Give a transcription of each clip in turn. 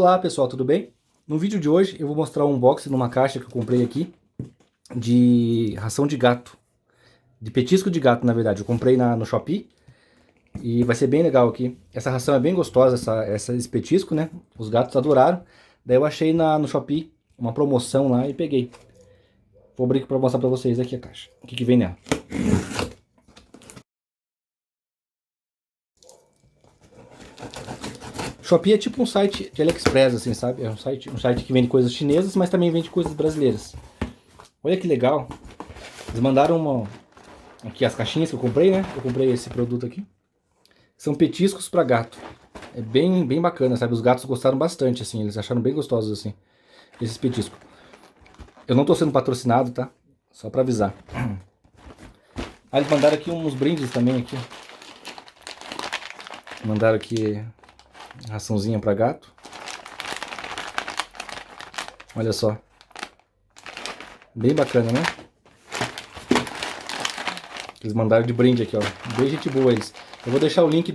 Olá pessoal, tudo bem? No vídeo de hoje eu vou mostrar um unboxing numa caixa que eu comprei aqui de ração de gato, de petisco de gato na verdade. Eu comprei no Shopee e vai ser bem legal aqui. Essa ração é bem gostosa, esse petisco, né? Os gatos adoraram. Daí eu achei no Shopee uma promoção lá e peguei. Vou abrir aqui para mostrar para vocês aqui a caixa, o que vem nela. Shopee é tipo um site de AliExpress, assim, sabe? É um site que vende coisas chinesas, mas também vende coisas brasileiras. Olha que legal. Eles mandaram aqui as caixinhas que eu comprei, né? Eu comprei esse produto aqui. São petiscos para gato. É bem bacana, sabe? Os gatos gostaram bastante, assim. Eles acharam bem gostosos, assim, esses petiscos. Eu não tô sendo patrocinado, tá? Só para avisar. Ah, eles mandaram aqui uns brindes também, aqui. Mandaram aqui raçãozinha para gato. Olha só. Bem bacana, né? Eles mandaram de brinde aqui, ó. Bem gente boa eles. Eu vou deixar o link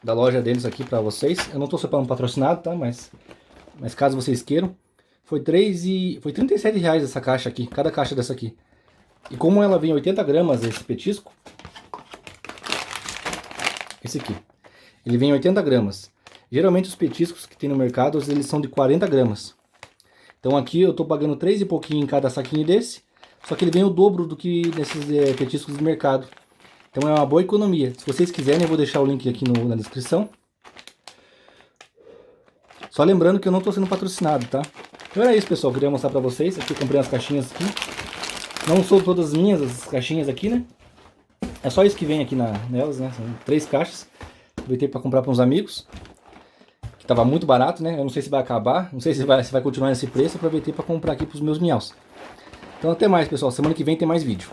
da loja deles aqui pra vocês. Eu não tô só falando patrocinado, tá? Mas caso vocês queiram. Foi 37 reais essa caixa aqui. Cada caixa dessa aqui. E como ela vem 80 gramas, esse petisco. Esse aqui. Ele vem 80 gramas. Geralmente os petiscos que tem no mercado, eles são de 40 gramas. Então aqui eu tô pagando 3 e pouquinho em cada saquinho desse. Só que ele vem o dobro do que nesses petiscos do mercado. Então é uma boa economia. Se vocês quiserem, eu vou deixar o link aqui na descrição. Só lembrando que eu não estou sendo patrocinado, tá? Então era isso, pessoal. Eu queria mostrar pra vocês. Aqui eu comprei umas caixinhas aqui. Não são todas minhas as caixinhas aqui, né? É só isso que vem aqui nelas, né? São 3 caixas. Aproveitei para comprar para uns amigos. Que tava muito barato, né? Eu não sei se vai acabar. Não sei se vai continuar nesse preço. Aproveitei para comprar aqui para os meus miaus. Então até mais, pessoal. Semana que vem tem mais vídeo.